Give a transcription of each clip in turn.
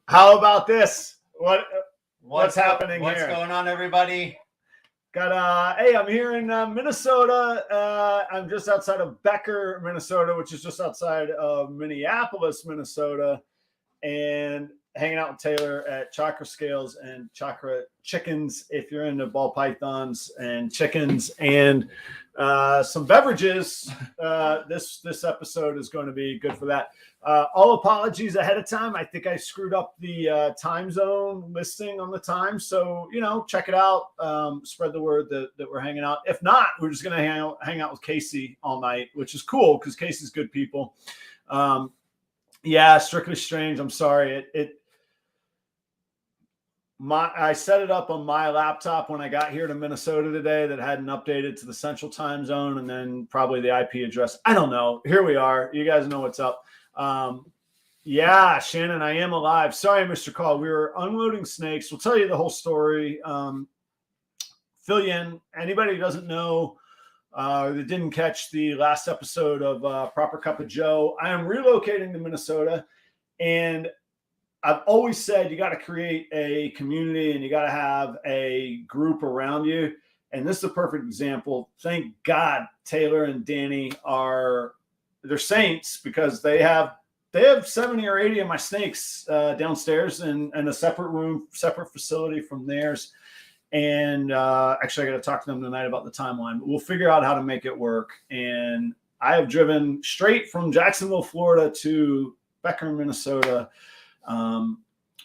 How about this? What's happening here? What's going on, everybody? Hey, I'm here in Minnesota. I'm just outside of Becker, Minnesota, which is just outside of Minneapolis, Minnesota, and hanging out with Taylor at Chakra Scales and Chakra Chickens. If you're into ball pythons and chickens and some beverages, this episode is going to be good for that. All apologies ahead of time. I think I screwed up the time zone listing on the time. So, check it out. Spread the word that we're hanging out. If not, we're just going to hang out with Casey all night, which is cool because Casey's good people. Yeah, Strictly Strange. I'm sorry. I set it up on my laptop when I got here to Minnesota today that hadn't updated to the central time zone, and then probably the IP address. I don't know. Here we are. You guys know what's up. Yeah, Shannon, I am alive. Sorry, Mr. Call. We were unloading snakes. We'll tell you the whole story. Fill you in. Anybody who doesn't know that didn't catch the last episode of Proper Cup of Joe, I am relocating to Minnesota, and I've always said you got to create a community and you got to have a group around you. And this is a perfect example. Thank God Taylor and Danny they're saints because they have 70 or 80 of my snakes downstairs in a separate room, separate facility from theirs. And actually, I got to talk to them tonight about the timeline. But we'll figure out how to make it work. And I have driven straight from Jacksonville, Florida to Becker, Minnesota.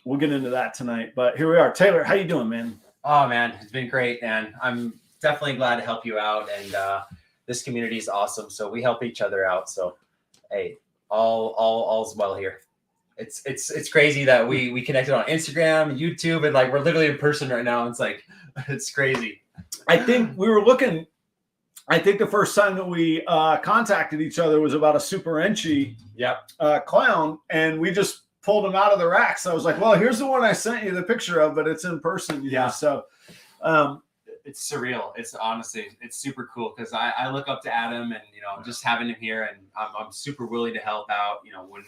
We'll get into that tonight. But here we are. Taylor, how you doing, man? Oh, man, it's been great, man. I'm definitely glad to help you out. And this community is awesome. So we help each other out. So, hey, all's well here. It's crazy that we connected on Instagram, YouTube, and like we're literally in person right now. It's like it's crazy. I think the first time that we contacted each other was about a Super Enchi clown, and we just pulled him out of the racks. I was like, well, here's the one I sent you the picture of, but it's in person. Yeah. So it's surreal. It's honestly, it's super cool because I look up to Adam and, just having him here, and I'm super willing to help out.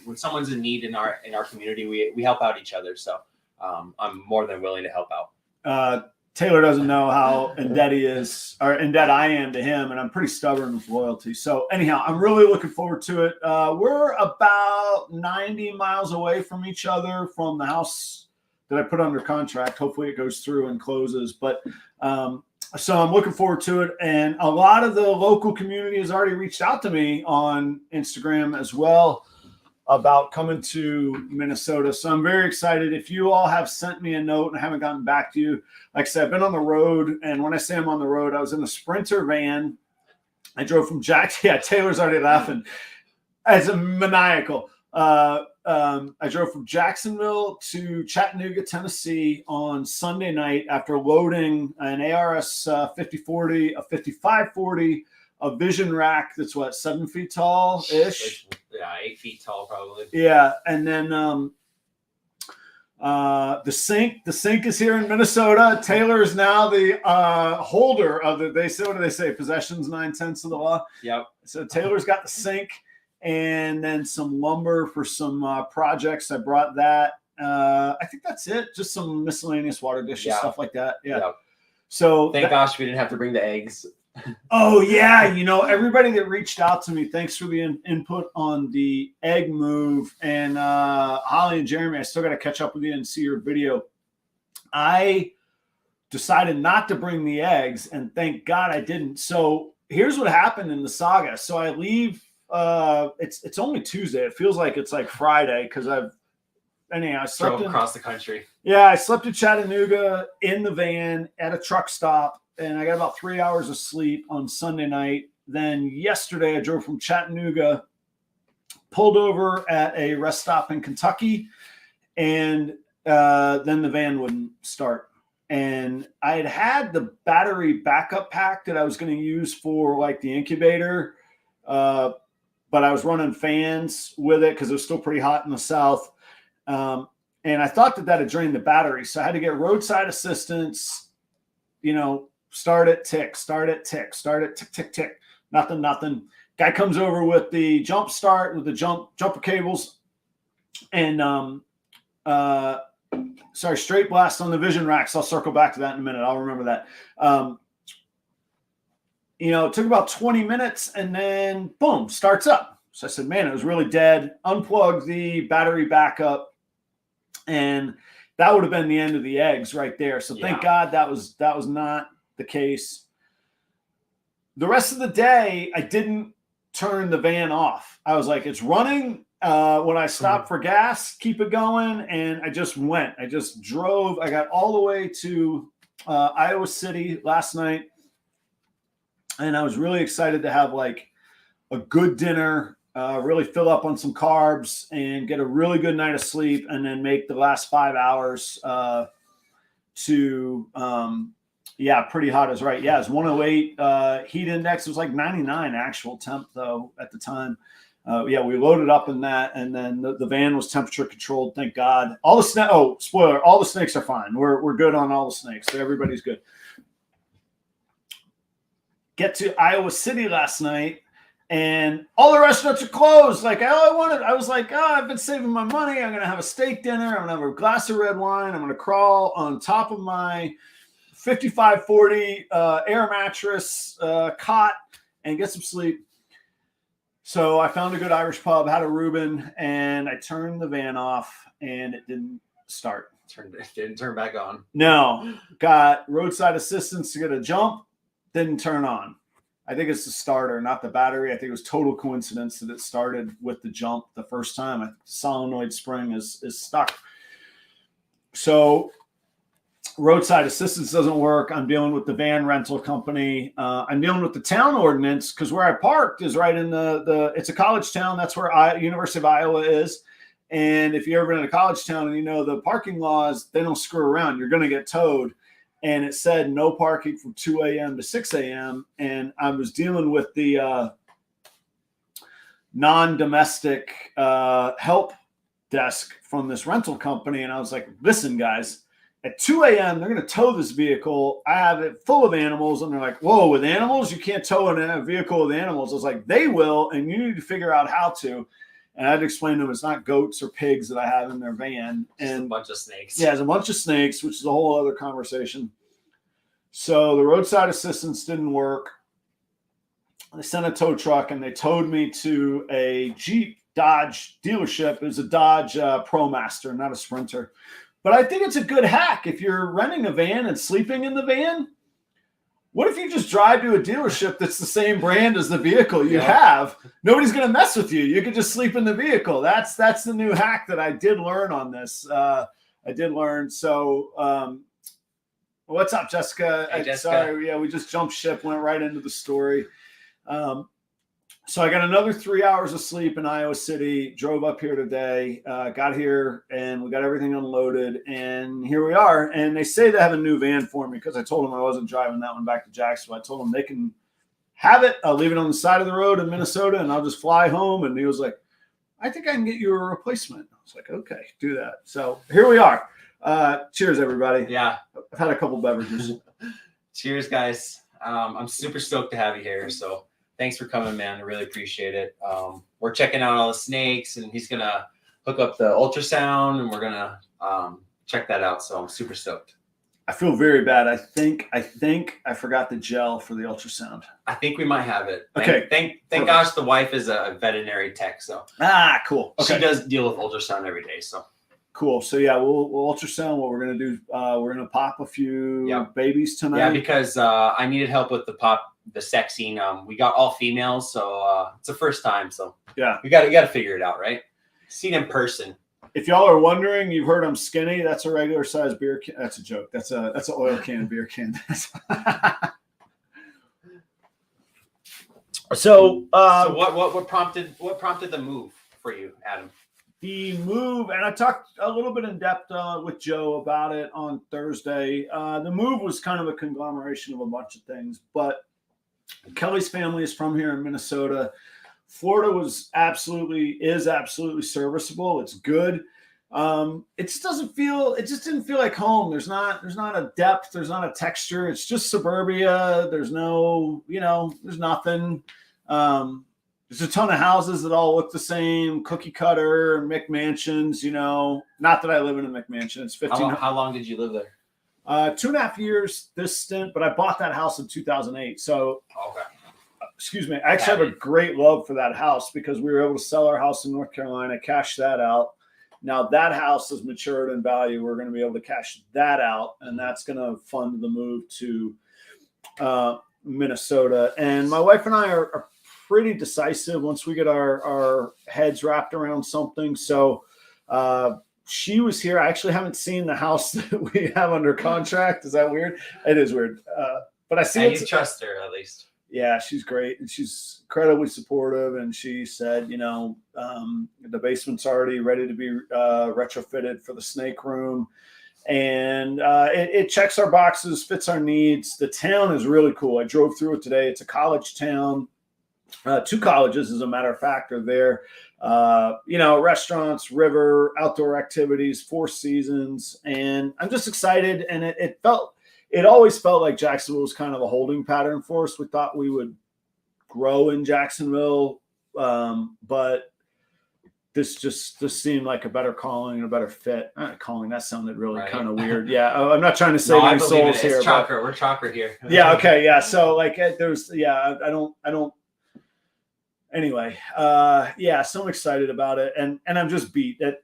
When someone's in need in our community, we help out each other. So I'm more than willing to help out. Taylor doesn't know how in debt I am to him, and I'm pretty stubborn with loyalty. So anyhow, I'm really looking forward to it. We're about 90 miles away from each other from the house that I put under contract. Hopefully it goes through and closes. But so I'm looking forward to it. And a lot of the local community has already reached out to me on Instagram as well about coming to Minnesota. So I'm very excited. If you all have sent me a note and I haven't gotten back to you, like I said, I've been on the road. And when I say I'm on the road, I was in a Sprinter van. I drove from Taylor's already laughing. As a maniacal. I drove from Jacksonville to Chattanooga, Tennessee on Sunday night after loading an ARS 5040, a 5540, a vision rack that's 7 feet tall ish. Yeah, 8 feet tall probably. Yeah, and then the sink is here in Minnesota. Taylor is now the holder of what do they say? Possessions 9/10 of the law. Yep. So Taylor's got the sink and then some lumber for some projects. I brought that. I think that's it. Just some miscellaneous water dishes, stuff like that. Yeah. Yep. So thank gosh we didn't have to bring the eggs. Oh yeah, everybody that reached out to me, thanks for the input on the egg move. And Holly and Jeremy, I still got to catch up with you and see your video. I decided not to bring the eggs, and thank God I didn't. So here's what happened in the saga. So I leave. It's only Tuesday. It feels like it's like Friday because I slept across the country. Yeah, I slept in Chattanooga in the van at a truck stop. And I got about 3 hours of sleep on Sunday night. Then yesterday I drove from Chattanooga, pulled over at a rest stop in Kentucky, and then the van wouldn't start. And I had the battery backup pack that I was going to use for like the incubator, but I was running fans with it because it was still pretty hot in the south. And I thought that had drained the battery. So I had to get roadside assistance, start it, tick, tick, tick, tick. Nothing. Guy comes over with the jump start with the jumper cables. And sorry, straight blast on the vision racks. I'll circle back to that in a minute. I'll remember that. It took about 20 minutes and then boom, starts up. So I said, man, it was really dead. Unplugged the battery backup, and that would have been the end of the eggs right there. So thank God that was not the case. The rest of the day, I didn't turn the van off. I was like, it's running. When I stopped for gas, keep it going. And I just went. I just drove. I got all the way to Iowa City last night. And I was really excited to have like a good dinner, really fill up on some carbs and get a really good night of sleep, and then make the last 5 hours pretty hot is right. Yeah, it's 108 heat index. It was like 99 actual temp though at the time. We loaded up in that, and then the van was temperature controlled. Thank God. All the spoiler, all the snakes are fine. We're good on all the snakes. So everybody's good. Get to Iowa City last night, and all the restaurants are closed. Like I was like, I've been saving my money. I'm gonna have a steak dinner. I'm gonna have a glass of red wine. I'm gonna crawl on top of my 5540 air mattress cot and get some sleep. So I found a good Irish pub, had a Reuben, and I turned the van off, and it didn't start. It didn't turn back on. No, got roadside assistance to get a jump. Didn't turn on. I think it's the starter, not the battery. I think it was total coincidence that it started with the jump the first time. I think the solenoid spring is stuck. So roadside assistance doesn't work. I'm dealing with the van rental company. I'm dealing with the town ordinance because where I parked is right in it's a college town. That's where University of Iowa is. And if you've ever been in a college town and you know the parking laws, they don't screw around. You're going to get towed. And it said no parking from 2 a.m. to 6 a.m. And I was dealing with the non-domestic help desk from this rental company. And I was like, listen, guys, at 2 a.m., they're going to tow this vehicle. I have it full of animals. And they're like, whoa, with animals? You can't tow a vehicle with animals. I was like, they will, and you need to figure out how to. And I had to explain to them it's not goats or pigs that I have in their van. And a bunch of snakes. Yeah, it's a bunch of snakes, which is a whole other conversation. So the roadside assistance didn't work. They sent a tow truck, and they towed me to a Jeep Dodge dealership. It was a Dodge ProMaster, not a Sprinter. But I think it's a good hack. If you're renting a van and sleeping in the van, what if you just drive to a dealership that's the same brand as the vehicle you have? Nobody's going to mess with you. You could just sleep in the vehicle. That's the new hack that I did learn on this. I did learn. So what's up, Jessica? Hey, Jessica. Sorry. Yeah, we just jumped ship, went right into the story. So I got another 3 hours of sleep in Iowa City, drove up here today, got here, and we got everything unloaded, and here we are. And they say they have a new van for me because I told them I wasn't driving that one back to Jacksonville. I told them they can have it. I'll leave it on the side of the road in Minnesota, and I'll just fly home. And he was like, I think I can get you a replacement. I was like, okay, do that. So here we are. Cheers, everybody. Yeah. I've had a couple beverages. Cheers, guys. I'm super stoked to have you here. So thanks for coming, man. I really appreciate it. We're checking out all the snakes, and he's going to hook up the ultrasound, and we're going to check that out. So I'm super stoked. I feel very bad. I think I forgot the gel for the ultrasound. I think we might have it. Okay. Thank gosh the wife is a veterinary tech. So cool. Okay. She does deal with ultrasound every day. So cool. So yeah, we'll ultrasound. What we're going to do, we're going to pop a few babies tonight. Yeah, because I needed help with the sexing. We got all females, so it's the first time. So yeah, you got to figure it out, right? See it in person. If y'all are wondering, you've heard I'm skinny. That's a regular size beer can. That's a joke. That's an oil can beer can. So what prompted the move for you, Adam? The move, and I talked a little bit in depth with Joe about it on Thursday. The move was kind of a conglomeration of a bunch of things, but Kelly's family is from here in Minnesota. Florida is absolutely serviceable. It's good. It just didn't feel like home. There's not a depth. There's not a texture. It's just suburbia. There's no, there's nothing. there's a ton of houses that all look the same, cookie cutter, McMansions, you know. Not that I live in a McMansion. It's 15. How long did you live there? 2.5 years this stint, but I bought that house in 2008. So, Okay. Excuse me. I actually have a great love for that house because we were able to sell our house in North Carolina, cash that out. Now that house has matured in value. We're going to be able to cash that out, and that's going to fund the move to Minnesota. And my wife and I are pretty decisive once we get our heads wrapped around something. So she was here. I actually haven't seen the house that we have under contract. Is that weird? It is weird. But I see you trust her at least. Yeah, she's great, and she's incredibly supportive. And she said, you know, the basement's already ready to be retrofitted for the Snake Room, and it checks our boxes, fits our needs. The town is really cool. I drove through it today. It's a college town. 2 colleges, as a matter of fact, are there. You know, restaurants, river, outdoor activities, 4 seasons, and I'm just excited. And it always felt like Jacksonville was kind of a holding pattern for us. We thought we would grow in Jacksonville, but this seemed like a better calling and a better fit. Calling, that sounded really kind of weird. Yeah, I'm not trying to save any souls here. We're chakra here. Yeah. Okay. Yeah. So like, I don't. Anyway, yeah. So I'm excited about it, and I'm just beat that.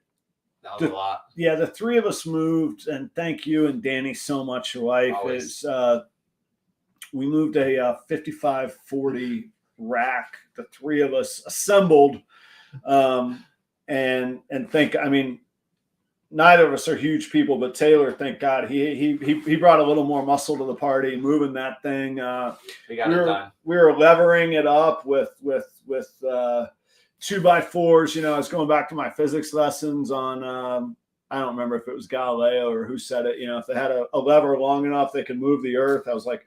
That was a lot. Yeah, the 3 of us moved, and thank you and Danny so much. Your wife is. We moved a 5540 rack. The 3 of us assembled, and think. I mean, neither of us are huge people, but Taylor, thank God, he brought a little more muscle to the party, moving that thing. We got it done. We were levering it up with 2x4s. You know, I was going back to my physics lessons on, I don't remember if it was Galileo or who said it. You know, if they had a lever long enough, they could move the earth. I was like,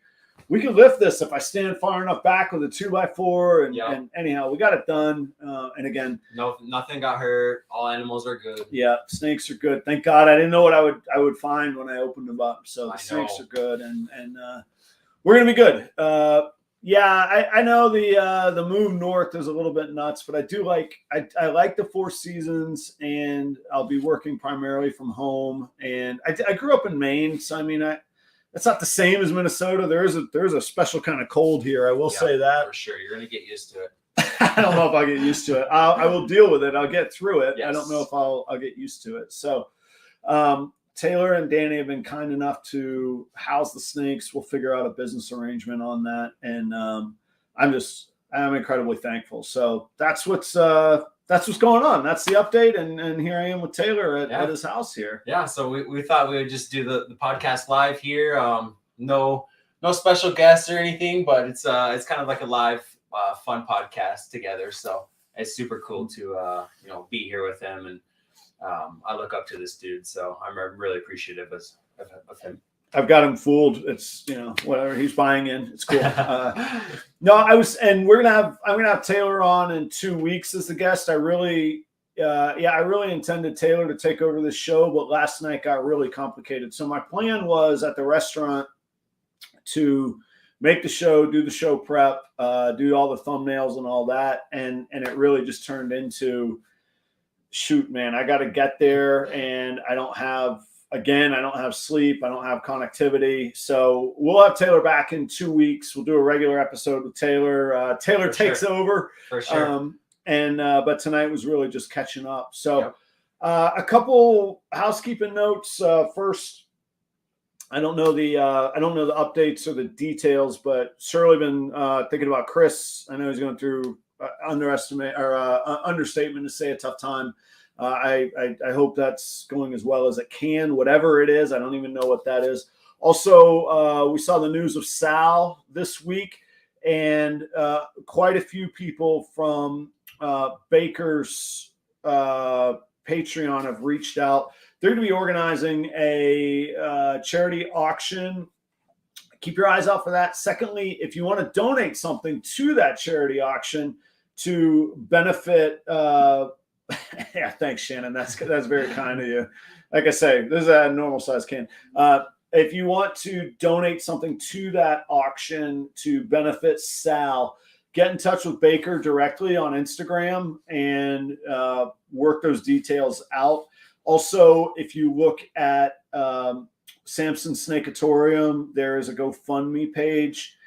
we could lift this if I stand far enough back with a 2x4. And anyhow, we got it done. And again, nothing got hurt. All animals are good. Yeah, snakes are good. Thank God. I didn't know what I would find when I opened them up. So the snakes are good, and we're gonna be good. Yeah, I know the move north is a little bit nuts, but I do like I like the 4 seasons, and I'll be working primarily from home. And I grew up in Maine, so I mean it's not the same as Minnesota. There's a special kind of cold here. I will say that for sure. You're gonna get used to it. I don't know if I'll get used to it. I will deal with it. I'll get through it. Yes. I don't know if I'll get used to it. So Taylor and Danny have been kind enough to house the snakes. We'll figure out a business arrangement on that. And I'm incredibly thankful. So that's what's going on. That's the update. And here I am with Taylor at his house here. Yeah. So we thought we would just do the podcast live here. No special guests or anything, but it's kind of like a live fun podcast together. So it's super cool to be here with him, and I look up to this dude, so I'm really appreciative of him. I've got him fooled. It's whatever he's buying in. It's cool. I'm gonna have Taylor on in 2 weeks as the guest. I really intended Taylor to take over this show, but last night got really complicated. So my plan was at the restaurant to make the show, do the show prep, do all the thumbnails and all that. And it really just turned into, shoot, man, I got to get there, and I don't have sleep. I don't have connectivity. So we'll have Taylor back in 2 weeks. We'll do a regular episode with Taylor. Taylor takes over. For sure. But tonight was really just catching up. So a couple housekeeping notes. First, I don't know the updates or the details, but surely been thinking about Chris. I know he's going through understatement to say a tough time. I hope that's going as well as it can, whatever it is. I don't even know what that is. Also, we saw the news of Sal this week, and quite a few people from Baker's Patreon have reached out. They're going to be organizing a charity auction. Keep your eyes out for that. Secondly, if you want to donate something to that charity auction to benefit, yeah, thanks, Shannon. That's very kind of you. Like I say, this is a normal size can. If you want to donate something to that auction to benefit Sal, get in touch with Baker directly on Instagram and work those details out. Also, if you look at Samson Snakeatorium, there is a GoFundMe page.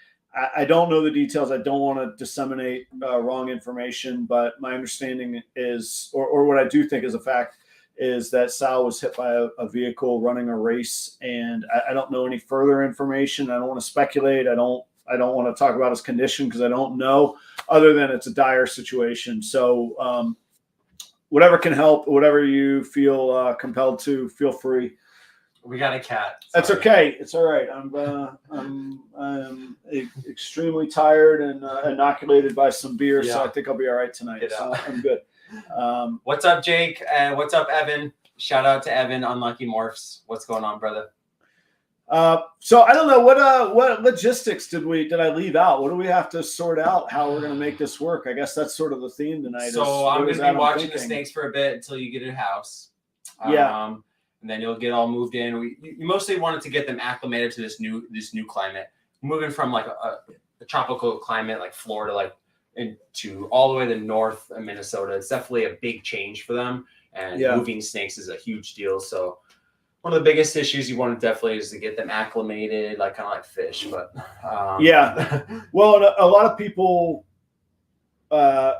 I don't know the details. I don't want to disseminate wrong information, but my understanding is, or what I do think is a fact, is that Sal was hit by a vehicle running a race, and I don't know any further information. I don't want to speculate. I don't want to talk about his condition because I don't know, other than it's a dire situation. So whatever can help, whatever you feel compelled to, feel free. We got a cat. Sorry. That's okay. It's all right. I'm extremely tired and inoculated by some beer, so I think I'll be all right tonight. So I'm good. What's up, Jake? What's up, Evan? Shout out to Evan, Unlucky Morphs. What's going on, brother? So I don't know what logistics did I leave out? What do we have to sort out? How we're going to make this work? I guess that's sort of the theme tonight. So I'm going to be watching the snakes for a bit until you get a house. And then you'll get all moved in. You mostly wanted to get them acclimated to this new climate, moving from like a tropical climate like Florida, like into all the way to north of Minnesota. It's definitely a big change for them, and moving snakes is a huge deal. So one of the biggest issues you want to definitely is to get them acclimated, like kind of like fish. But well, a lot of people. A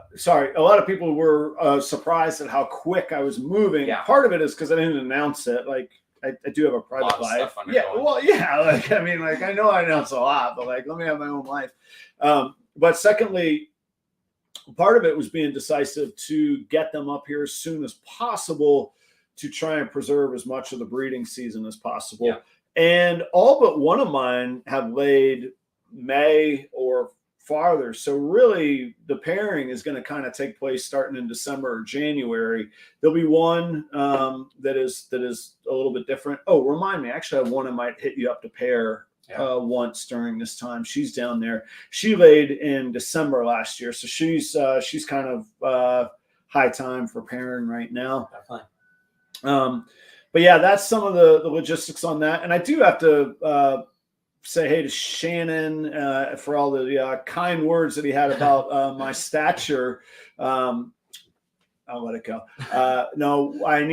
lot of people were surprised at how quick I was moving. Yeah. Part of it is because I didn't announce it. Like I do have a private life. Like I mean, like I know I announce a lot, but like let me have my own life. But secondly, part of it was being decisive to get them up here as soon as possible to try and preserve as much of the breeding season as possible. Yeah. And all but one of mine have laid May or farther. So really the pairing is going to kind of take place starting in December or January. There'll be one that is a little bit different. Oh, remind me, actually I have one I might hit you up to pair once during this time. She's down there. She laid in December last year. So she's kind of high time for pairing right now. Definitely. But yeah, that's some of the logistics on that. And I do have to say hey to Shannon for all the kind words that he had about my stature. I'll let it go. No, I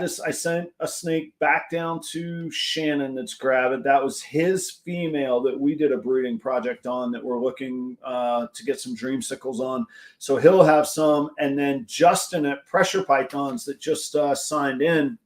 sent a snake back down to Shannon that's gravid. That was his female that we did a breeding project on that we're looking to get some dreamsicles on. So he'll have some. And then Justin at Pressure Pythons that just signed in.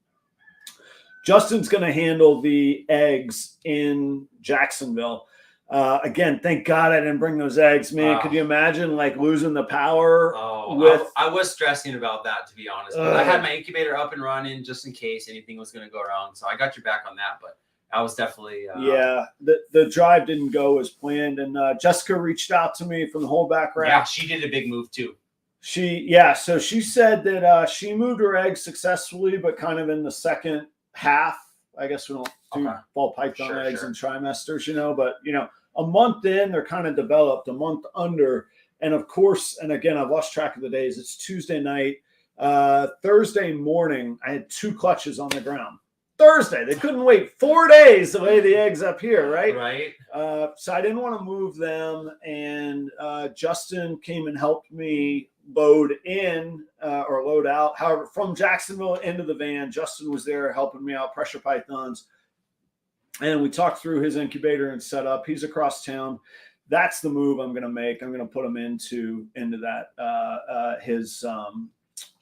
Justin's going to handle the eggs in Jacksonville. Again, thank God I didn't bring those eggs, man. Could you imagine like losing the power? I was stressing about that, to be honest. But I had my incubator up and running just in case anything was going to go wrong. So I got your back on that. But I was definitely the drive didn't go as planned. And Jessica reached out to me from the whole back rack. Yeah, she did a big move too. So she said that she moved her eggs successfully, but kind of in the second half. I guess we don't do ball python eggs in trimesters, but a month in, they're kind of developed, a month under. And of course, and again, I've lost track of the days. It's Tuesday night. Thursday morning, I had 2 clutches on the ground. Thursday, they couldn't wait 4 days to lay the eggs up here, right? Right. So I didn't want to move them. And Justin came and helped me load in or load out. However, from Jacksonville into the van, Justin was there helping me out, Pressure Pythons. And we talked through his incubator and setup. He's across town. That's the move I'm going to make. I'm going to put him into that.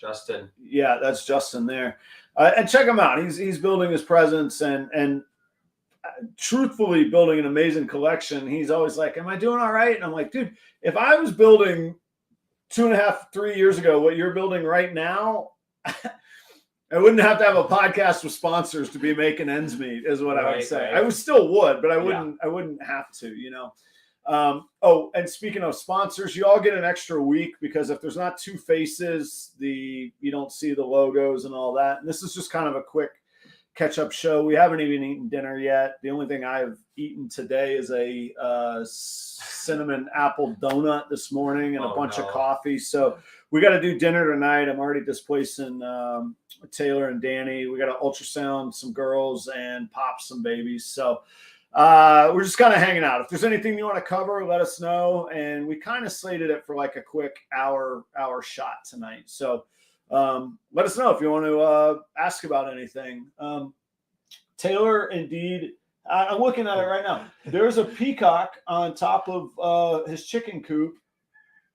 Justin. Yeah, that's Justin there. And check him out. He's building his presence and truthfully building an amazing collection. He's always like, am I doing all right? And I'm like, dude, if I was building 2.5, 3 years ago what you're building right now, I wouldn't have to have a podcast with sponsors to be making ends meet, is what I would say. Right. I still would, but I wouldn't have to, and speaking of sponsors, you all get an extra week because if there's not 2 faces, you don't see the logos and all that. And this is just kind of a quick catch-up show. We haven't even eaten dinner yet. The only thing I've eaten today is a cinnamon apple donut this morning and a bunch of coffee. So we got to do dinner tonight. I'm already displacing Taylor and Danny. We got to ultrasound some girls and pop some babies. So we're just kind of hanging out. If there's anything you want to cover, let us know. And we kind of slated it for like a quick hour shot tonight. So let us know if you want to ask about anything. Taylor, indeed, I'm looking at it right now. There's a peacock on top of his chicken coop.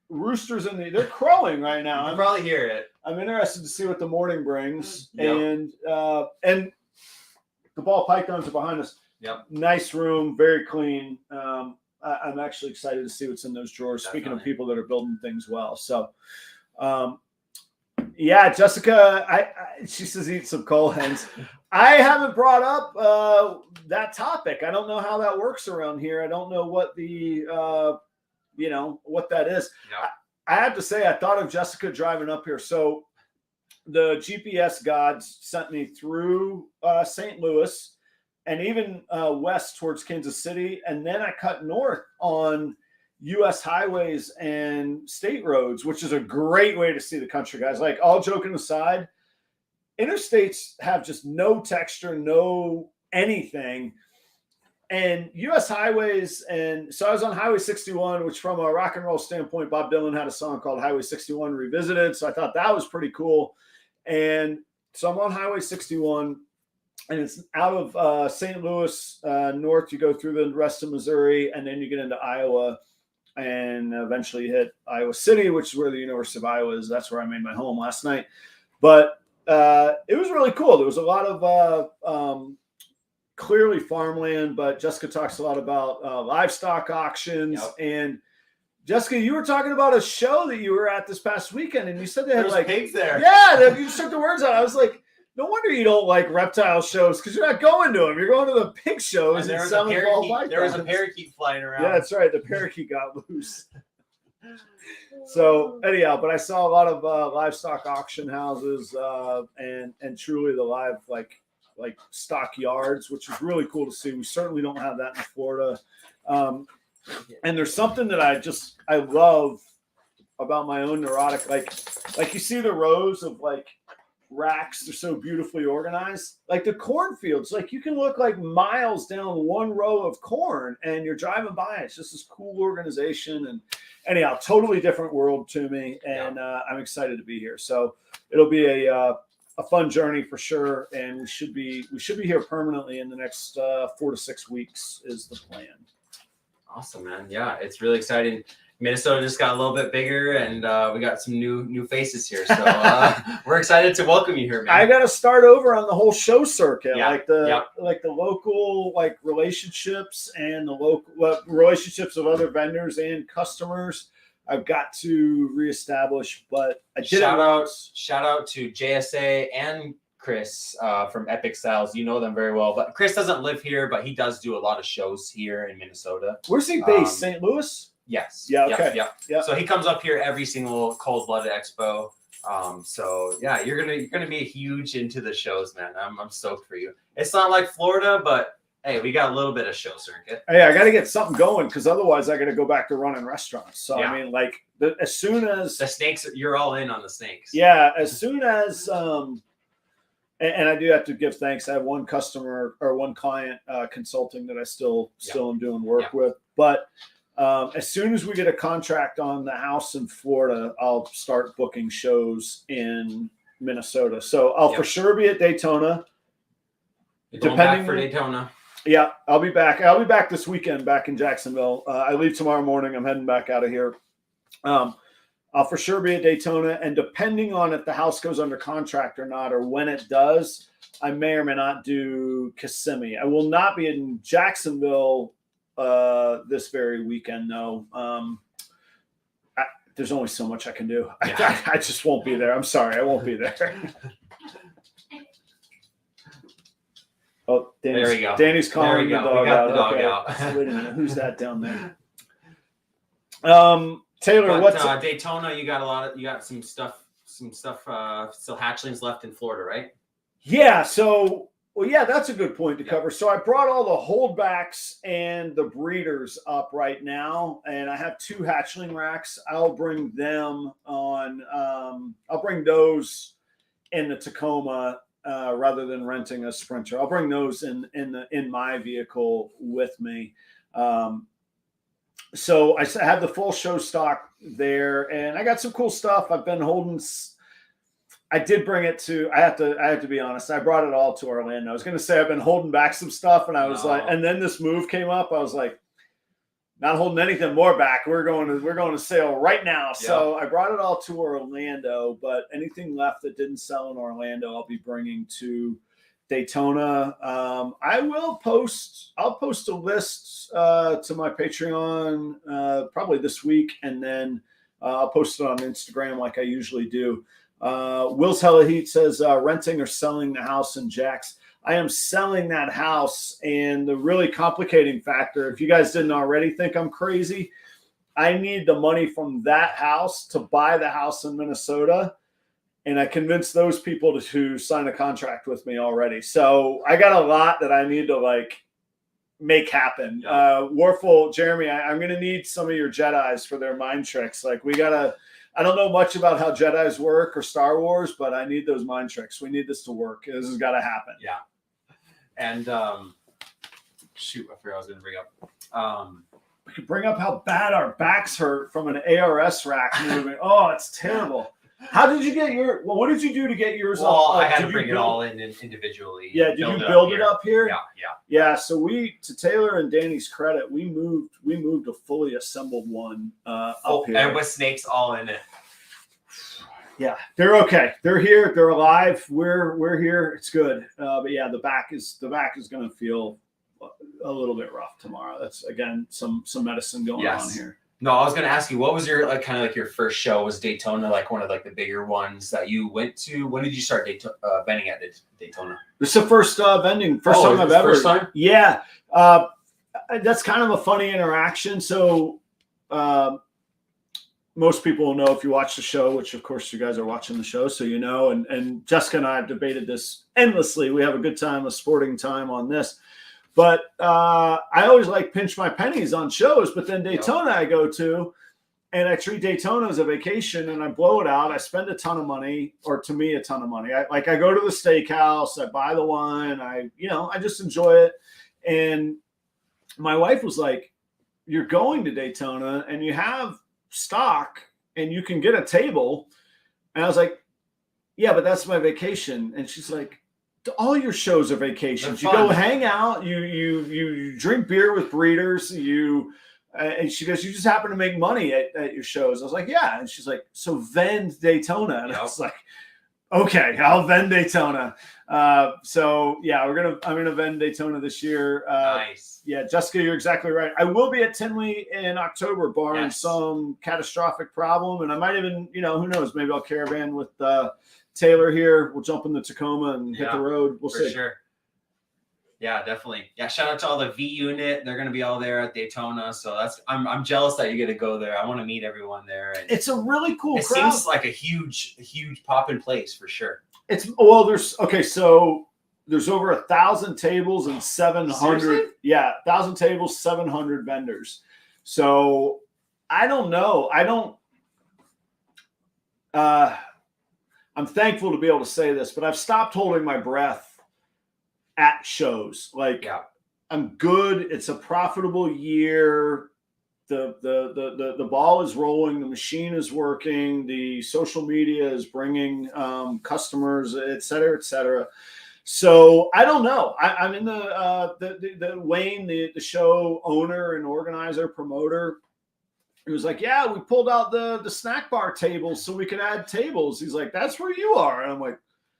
Roosters they're crowing right now. You can probably hear it. I'm interested to see what the morning brings. Yep. And the ball pythons are behind us. Yep. Nice room, very clean. I'm actually excited to see what's in those drawers. Definitely. Speaking of people that are building things well. So, yeah, Jessica, she says eat some coal hens. I haven't brought up that topic. I don't know how that works around here. I don't know what the, what that is. Yep. I have to say, I thought of Jessica driving up here. So the GPS gods sent me through St. Louis and even west towards Kansas City. And then I cut north on U.S. highways and state roads, which is a great way to see the country, guys. Like, all joking aside, interstates have just no texture, no anything. And U.S. highways, and so I was on Highway 61, which from a rock and roll standpoint, Bob Dylan had a song called Highway 61 Revisited. So I thought that was pretty cool. And so I'm on Highway 61, and it's out of St. Louis north. You go through the rest of Missouri, and then you get into Iowa, and eventually you hit Iowa City, which is where the University of Iowa is. That's where I made my home last night. But it was really cool. There was a lot of clearly farmland, but Jessica talks a lot about livestock auctions. Yep. And Jessica, you were talking about a show that you were at this past weekend, and you said they had There's pigs there. Yeah, you took the words out. I was like, no wonder you don't like reptile shows, because you're not going to them. You're going to the pig shows. And there was a parakeet flying around. Yeah, that's right. The parakeet got loose. So anyhow, but I saw a lot of livestock auction houses and truly the live like stock yards, which is really cool to see. We certainly don't have that in Florida. And there's something that I love about my own neurotic, like you see the rows of like racks, they're so beautifully organized. Like the cornfields, like you can look like miles down one row of corn and you're driving by. It's just this cool organization. And anyhow, totally different world to me. And I'm excited to be here. So it'll be a fun journey for sure. And we should be here permanently in the next 4 to 6 weeks is the plan. Awesome, man. Yeah, it's really exciting. Minnesota just got a little bit bigger, and we got some new faces here. So we're excited to welcome you here, man. I got to start over on the whole show circuit, Yeah. like the local like relationships and the local relationships of other vendors and customers. I've got to reestablish, but I did shout out to JSA and Chris from Epic Styles. You know them very well, but Chris doesn't live here, but he does do a lot of shows here in Minnesota. Where's he based? St. Louis? Yes. Yeah. Okay. Yeah. So he comes up here every single Cold Blooded Expo. So yeah, you're gonna be huge into the shows, man. I'm stoked for you. It's not like Florida, but hey, we got a little bit of show circuit. Hey, I got to get something going because otherwise I got to go back to running restaurants. So Yeah. I mean, like as soon as The snakes, you're all in on the snakes. yeah, as soon as and I do have to give thanks. I have one customer or one client consulting that I still am doing work with. But as soon as we get a contract on the house in Florida, I'll start booking shows in Minnesota. So I'll for sure be at Daytona. Going back for Daytona. Yeah, I'll be back. I'll be back this weekend back in Jacksonville. I leave tomorrow morning. I'm heading back out of here. I'll for sure be at Daytona, and depending on if the house goes under contract or not, or when it does, I may or may not do Kissimmee. I will not be in Jacksonville this very weekend, though. There's only so much I can do. Yeah. I just won't be there. I'm sorry, I won't be there. Oh, There we go. Danny's calling the dog out. The dog Okay. out. So wait a minute, who's that down there? Taylor, what's Daytona? You got some stuff still hatchlings left in Florida, right? Yeah. So, well, yeah, that's a good point to cover. So I brought all the holdbacks and the breeders up right now, and I have 2 hatchling racks. I'll bring them on. I'll bring those in the Tacoma rather than renting a Sprinter. I'll bring those in my vehicle with me. So I have the full show stock there, and I got some cool stuff. I've been holding. I did bring it to. I have to be honest. I brought it all to Orlando. I was going to say I've been holding back some stuff, and I was like, and then this move came up. I was like, not holding anything more back. We're going to sale right now. Yep. So I brought it all to Orlando, but anything left that didn't sell in Orlando, I'll be bringing to Daytona. I'll post a list to my Patreon probably this week, and then I'll post it on Instagram like I usually do. Will's Hella Heat says renting or selling the house in Jax. I am selling that house, and the really complicating factor, if you guys didn't already think I'm crazy, I need the money from that house to buy the house in Minnesota. And I convinced those people to sign a contract with me already. So I got a lot that I need to make happen. Yep. Warful, Jeremy, I'm going to need some of your Jedis for their mind tricks. I don't know much about how Jedis work or Star Wars, but I need those mind tricks. We need this to work. This has got to happen. Yeah. And shoot, I forgot what I was going to bring up. We could bring up how bad our backs hurt from an ARS rack moving. Oh, it's terrible. How did you get what did you do to get yours up? Well, I had to bring it all in individually. Yeah, did you build it up here? Yeah. So to Taylor and Danny's credit, we moved a fully assembled one up here. And with snakes all in it. Yeah, they're okay. They're here. They're alive. We're here. It's good. But yeah, the back is going to feel a little bit rough tomorrow. That's again some medicine going on here. No, I was going to ask you, what was your kind of your first show? Was Daytona one of the bigger ones that you went to? When did you start vending at Daytona? This is the first vending. First time I've ever. First time? Yeah, that's kind of a funny interaction. So most people will know if you watch the show, which of course you guys are watching the show, so you know. And Jessica and I have debated this endlessly. We have a good time, a sporting time on this. But I always pinch my pennies on shows, but then Daytona I go to, and I treat Daytona as a vacation, and I blow it out. I spend a ton of money, or to me, a ton of money. I go to the steakhouse, I buy the wine, I just enjoy it. And my wife was like, "You're going to Daytona, and you have stock, and you can get a table." And I was like, "Yeah, but that's my vacation." And she's like, all your shows are vacations. You go hang out. You drink beer with breeders. And she goes, you just happen to make money at your shows. I was like, yeah. And she's like, so vend Daytona. And I was like, okay, I'll vend Daytona. So yeah, I'm gonna vend Daytona this year. Nice. Yeah, Jessica, you're exactly right. I will be at Tinley in October, barring some catastrophic problem, and I might even, who knows? Maybe I'll caravan with Taylor here. We'll jump in the Tacoma and hit the road. We'll see. Sure. Yeah, definitely. Yeah, shout out to all the V unit. They're going to be all there at Daytona. So I'm jealous that you get to go there. I want to meet everyone there. And it's a really cool crowd. It seems like a huge pop-in place for sure. So there's over 1,000 tables and 700. Seriously? Yeah, 1,000 tables, 700 vendors. So I don't know. I'm thankful to be able to say this, but I've stopped holding my breath at shows. I'm good. It's a profitable year. The ball is rolling. The machine is working. The social media is bringing customers, et cetera, et cetera. So I don't know. I'm in the Wayne, the show owner and organizer, promoter. He was like, yeah, we pulled out the snack bar tables so we could add tables. He's like, that's where you are. And I'm like,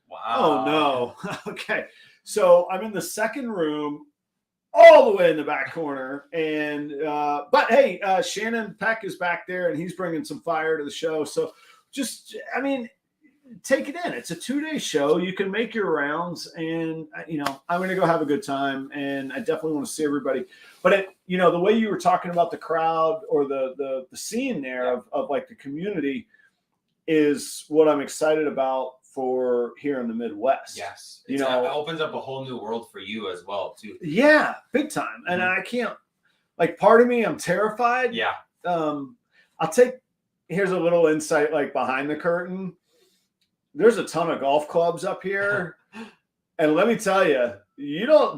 wow. Oh, no. Okay. So I'm in the second room, all the way in the back corner. And but hey, Shannon Peck is back there, and he's bringing some fire to the show. So take it in. It's a 2-day show. You can make your rounds, and I'm going to go have a good time, and I definitely want to see everybody. But the way you were talking about the crowd or the scene there of the community is what I'm excited about for here in the Midwest. Yes, it opens up a whole new world for you as well too. Yeah, big time. And I can't. Part of me, I'm terrified. Yeah. Here's a little insight behind the curtain. there's a ton of golf clubs up here. And let me tell you,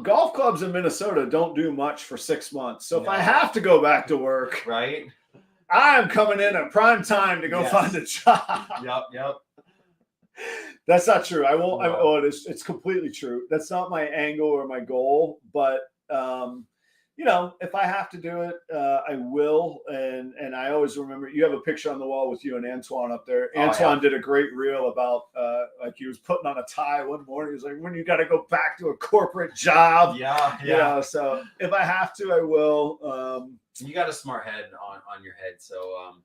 golf clubs in Minnesota don't do much for 6 months. So if I have to go back to work, right, I'm coming in at prime time to go find a job. Yep. That's not true. I won't. No. It's completely true. That's not my angle or my goal. But if I have to do it, I will. And I always remember you have a picture on the wall with you and Antoine up there. Antoine did a great reel about like he was putting on a tie one morning. He was like, when you got to go back to a corporate job. Yeah. So if I have to, I will. You got a smart head on your head, so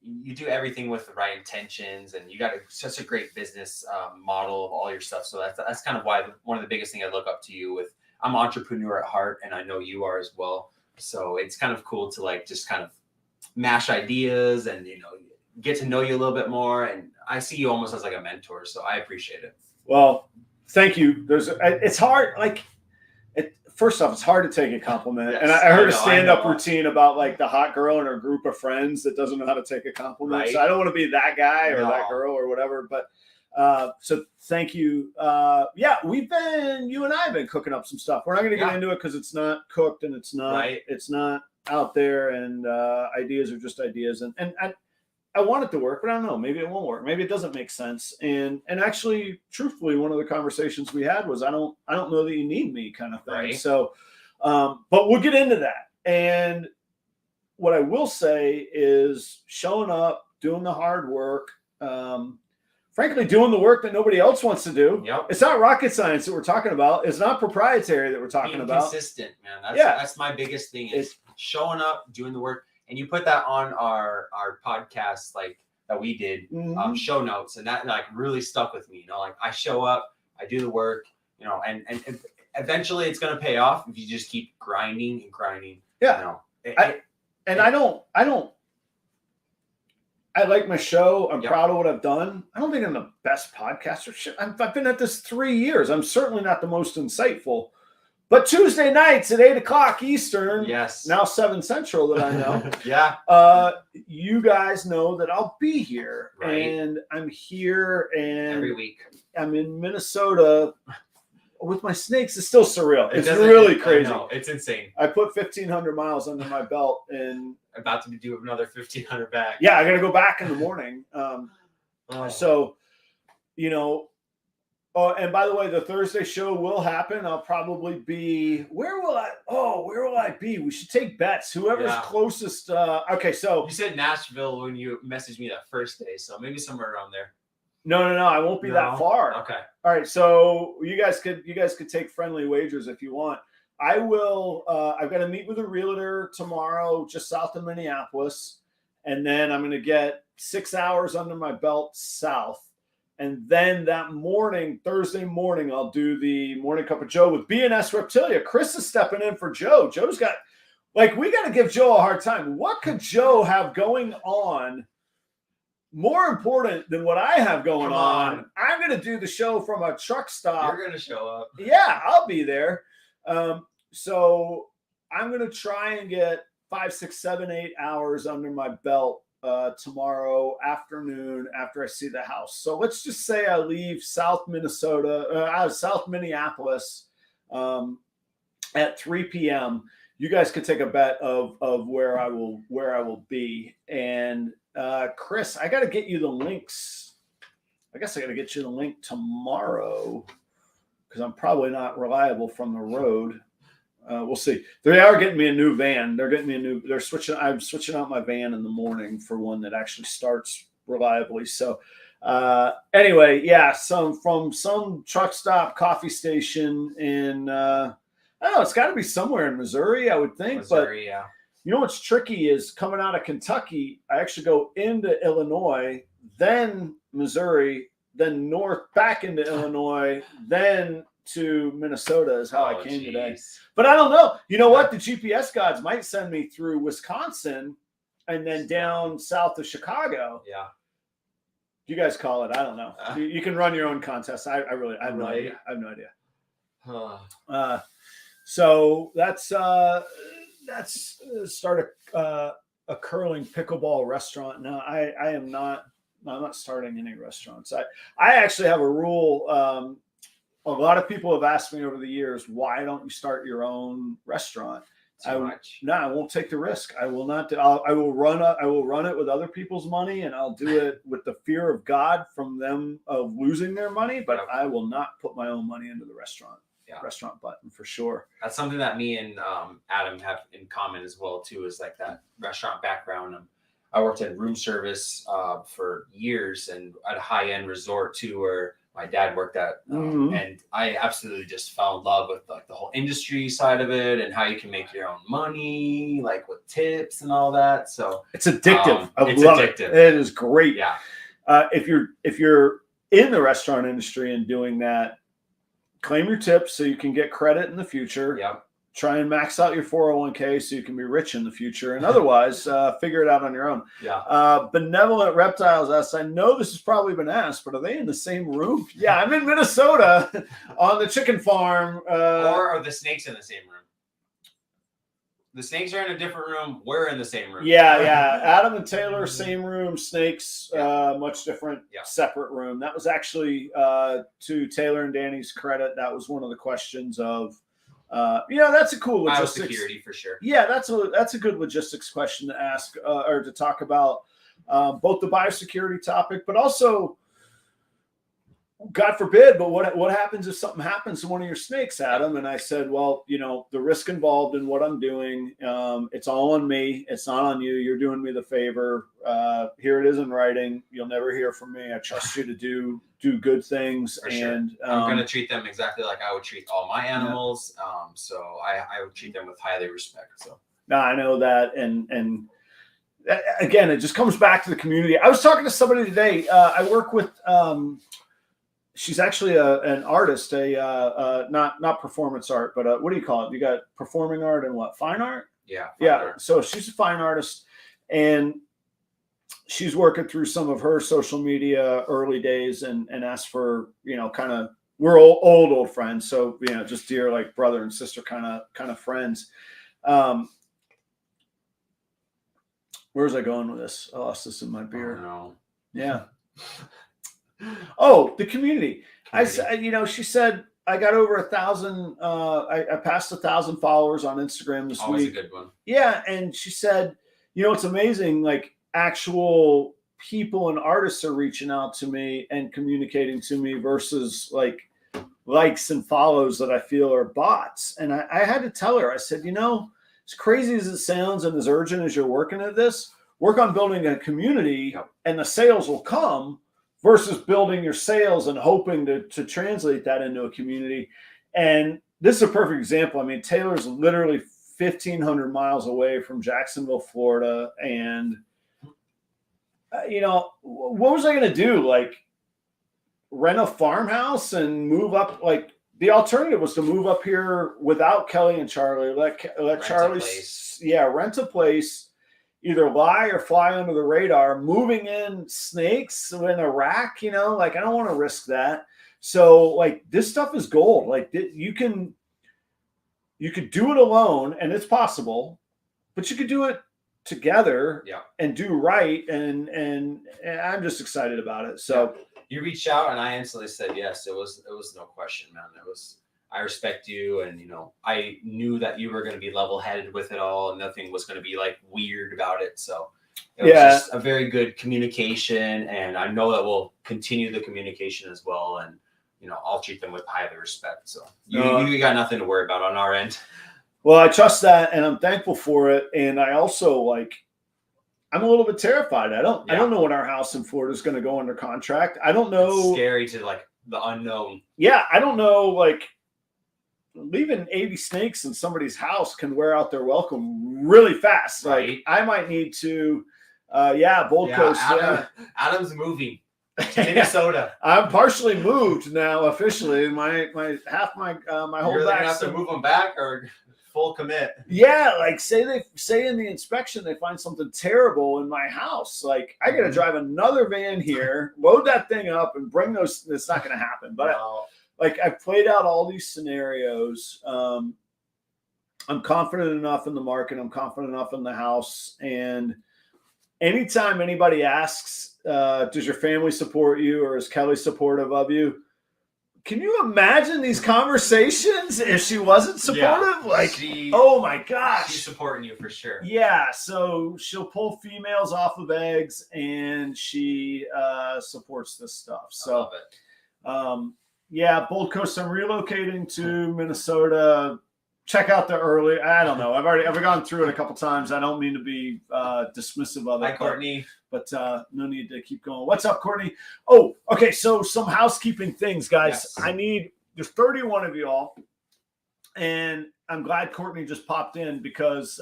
you do everything with the right intentions, and you got such a great business model of all your stuff. So that's kind of why one of the biggest thing I look up to you with. I'm an entrepreneur at heart, and I know you are as well. So it's kind of cool to like just kind of mash ideas and get to know you a little bit more. And I see you almost as like a mentor, so I appreciate it. Well, thank you. It's hard. First off, it's hard to take a compliment. Yes, and I heard a stand-up routine about like the hot girl and her group of friends that doesn't know how to take a compliment. Right. So I don't want to be that guy or that girl or whatever. But so thank you. You and I have been cooking up some stuff. We're not going to get into it because it's not cooked and it's not out there. And ideas are just ideas. And I want it to work, but I don't know. Maybe it won't work. Maybe it doesn't make sense. And actually, truthfully, one of the conversations we had was I don't know that you need me kind of thing. Right. So, but we'll get into that. And what I will say is showing up, doing the hard work, frankly, doing the work that nobody else wants to do. Yep. It's not rocket science that we're talking about. It's not proprietary that we're talking about. Consistent, man. That's my biggest thing is showing up, doing the work. And you put that on our podcast, like that we did, show notes, and that like really stuck with me. Like I show up, I do the work, and eventually it's gonna pay off if you just keep grinding and grinding. Yeah. I like my show. I'm proud of what I've done. I don't think I'm the best podcaster. Shit, I've been at this 3 years. I'm certainly not the most insightful. But Tuesday nights at 8:00 Eastern, now 7 Central that I know. You guys know that I'll be here, and I'm here, and every week I'm in Minnesota with my snakes. It's still surreal. It's really crazy. It's insane. I put 1,500 miles under my belt, and about to do another 1,500 back. Yeah, I got to go back in the morning. So, Oh, and by the way, the Thursday show will happen. I'll probably be. Where will I be? We should take bets. Whoever's closest. Okay, so you said Nashville when you messaged me that first day, so maybe somewhere around there. No, I won't be that far. Okay. All right, so you guys could take friendly wagers if you want. I will. I've got to meet with a realtor tomorrow, just south of Minneapolis, and then I'm going to get 6 hours under my belt south. And then that morning, Thursday morning, I'll do the Morning Cup of Joe with B and S Reptilia. Chris is stepping in for Joe. Joe's got, we got to give Joe a hard time. What could Joe have going on more important than what I have going on? I'm going to do the show from a truck stop. You're going to show up. Yeah, I'll be there. So I'm going to try and get 5, 6, 7, 8 hours under my belt tomorrow afternoon after I see the house. So let's just say I leave South Minneapolis at 3 p.m. You guys could take a bet of where I will be. And Chris, I got to get you the links. I guess I got to get you the link tomorrow because I'm probably not reliable from the road. We'll see. They are getting me a new van. I'm switching out my van in the morning for one that actually starts reliably. So anyway, from some truck stop coffee station in, I don't know, it's got to be somewhere in Missouri, I would think. Missouri, but you know what's tricky is coming out of Kentucky, I actually go into Illinois, then Missouri, then north back into Illinois, then to Minnesota is how I came today. But I don't know. You know what? The GPS gods might send me through Wisconsin and then down south of Chicago. Yeah. You guys call it. I don't know. You can run your own contest. I have no idea. I have no idea. So that's start a curling pickleball restaurant. Now I am not No, I'm not starting any restaurants. I actually have a rule. A lot of people have asked me over the years, why don't you start your own restaurant? Too much. No, I won't take the risk. I will not. I will run it with other people's money, and I'll do it with the fear of God from them of losing their money. But I will not put my own money into the restaurant button for sure. That's something that me and Adam have in common as well too. Is like that restaurant background. I worked in room service for years and at a high end resort too, where my dad worked at, and I absolutely just fell in love with like the whole industry side of it and how you can make your own money, like with tips and all that. So it's addictive. It's addictive. It is great. Yeah. If you're in the restaurant industry and doing that, claim your tips so you can get credit in the future. Yep. Try and max out your 401k so you can be rich in the future, and otherwise figure it out on your own. Yeah. Benevolent Reptiles asks, I know this has probably been asked, but are they in the same room? Yeah, I'm in Minnesota on the chicken farm. Or are the snakes in the same room? The snakes are in a different room. We're in the same room. Yeah. Adam and Taylor, same room. Snakes, much different, separate room. That was actually, to Taylor and Danny's credit, that was one of the questions of, that's a cool logistics. Biosecurity for sure. Yeah, that's a good logistics question to ask or to talk about, both the biosecurity topic, but also, God forbid, but what happens if something happens to one of your snakes, Adam? And I said, well, the risk involved in what I'm doing, it's all on me. It's not on you. You're doing me the favor. Here it is in writing. You'll never hear from me. I trust you to do good things. For sure. And I'm going to treat them exactly like I would treat all my animals. So I would treat them with highly respect. So no, I know that. And again, it just comes back to the community. I was talking to somebody today. I work with, she's actually an artist, not performance art, but what do you call it? You got performing art and what? Fine art? Yeah. Art. So she's a fine artist, and she's working through some of her social media early days and asked for, kind of, we're old friends. So, just dear, like brother and sister kind of friends. Where's I going with this? I lost this in my beer. Oh, no. Yeah. Oh, the community. I said, she said, I got over 1,000. I passed 1,000 followers on Instagram this Always week. a good one. Yeah. And she said, it's amazing. Like actual people and artists are reaching out to me and communicating to me versus like likes and follows that I feel are bots. And I had to tell her, I said, as crazy as it sounds and as urgent as you're working at this, work on building a community and the sales will come, versus building your sales and hoping to translate that into a community. And this is a perfect example. I mean, Taylor's literally 1,500 miles away from Jacksonville, Florida. And, what was I going to do? Like rent a farmhouse and move up? Like the alternative was to move up here without Kelly and Charlie. Let Charlie, rent a place. Either lie or fly under the radar, moving in snakes in a rack, I don't want to risk that. So like this stuff is gold. Like you could do it alone and it's possible, but you could do it together and do right. And I'm just excited about it. So you reached out and I instantly said, yes, it was no question, man. I respect you, and I knew that you were going to be level-headed with it all, and nothing was going to be like weird about it. So it was just a very good communication, and I know that we'll continue the communication as well. And I'll treat them with highly respect. So you got nothing to worry about on our end. Well, I trust that, and I'm thankful for it. And I also I'm a little bit terrified. I don't know when our house in Florida is going to go under contract. I don't know. It's scary to like the unknown. Yeah, I don't know. Leaving 80 snakes in somebody's house can wear out their welcome really fast. Right. Like I might need to, Gold Coast. Adam's moving to Minnesota. I'm partially moved now officially. My whole You're back. Gonna have to move them back or full commit. Yeah, like say in the inspection they find something terrible in my house. Like I got to drive another van here, load that thing up, and bring those. It's not going to happen, but. I've played out all these scenarios. I'm confident enough in the market. I'm confident enough in the house. And anytime anybody asks, does your family support you or is Kelly supportive of you? Can you imagine these conversations if she wasn't supportive? Oh my gosh. She's supporting you for sure. Yeah. So she'll pull females off of eggs and she supports this stuff. So I love it. Yeah, Bold Coast, I'm relocating to Minnesota. Check out the early. I don't know. I've gone through it a couple times. I don't mean to be dismissive of it. Hi, Courtney. But no need to keep going. What's up, Courtney? Oh, okay. So some housekeeping things, guys. Yes. There's 31 of y'all, and I'm glad Courtney just popped in because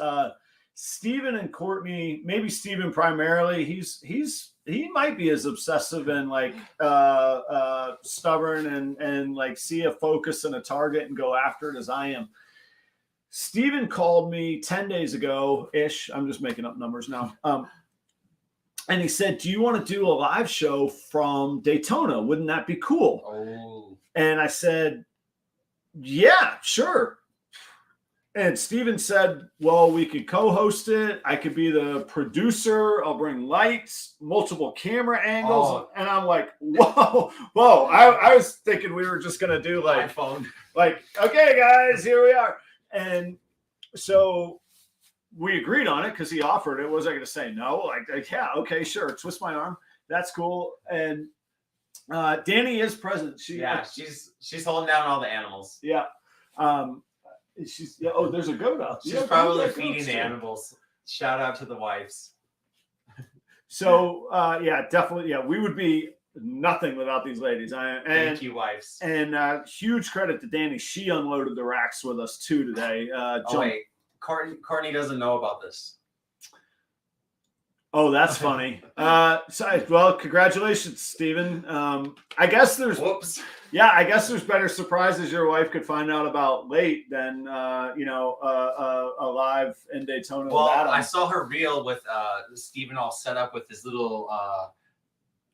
Steven and Courtney, maybe Steven primarily, he might be as obsessive and like stubborn and like see a focus and a target and go after it as I am. Steven called me 10 days ago ish. I'm just making up numbers now. And he said, do you want to do a live show from Daytona? Wouldn't that be cool? Oh. And I said, yeah, sure. And Steven said, well, we could co-host it. I could be the producer. I'll bring lights, multiple camera angles. Oh. And I'm like, whoa. I was thinking we were just going to do like, iPhone. Like, okay, guys, here we are. And so we agreed on it because he offered it. Was I going to say no? Like, yeah, okay, sure. Twist my arm. That's cool. And Danny is present. She's holding down all the animals. Yeah. There's a goat out. She's probably feeding the animals. Shout out to the wives. So definitely. Yeah, we would be nothing without these ladies. Thank you, wives. And huge credit to Danny. She unloaded the racks with us too today. Wait, Courtney doesn't know about this. Oh, that's funny. Well, congratulations, Steven. I guess there's better surprises your wife could find out about late than a live in Daytona. Well, I saw her reel with Steven all set up with his little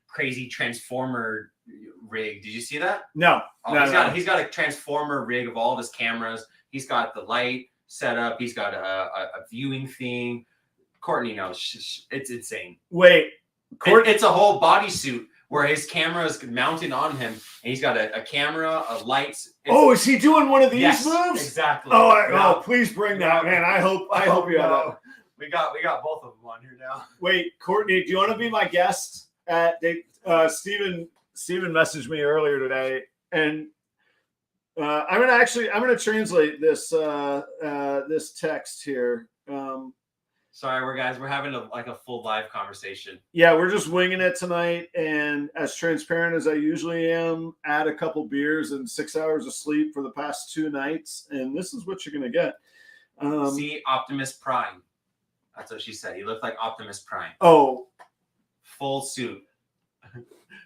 crazy transformer rig. Did you see that? No. He's got a transformer rig of all of his cameras. He's got the light set up. He's got a viewing thing. Courtney knows. It's insane. Wait. It's a whole bodysuit where his camera is mounted on him, and he's got a camera, a lights. Is he doing one of these moves? Exactly. Oh, please bring that, man. I hope you have that. We got both of them on here now. Wait, Courtney, do you want to be my guest at Steven messaged me earlier today, and I'm gonna translate this this text here. Sorry, we're having a full live conversation. Yeah, we're just winging it tonight, and as transparent as I usually am, add a couple beers and 6 hours of sleep for the past 2 nights, and this is what you're gonna get. See, Optimus Prime. That's what she said. He looked like Optimus Prime. Oh, full suit.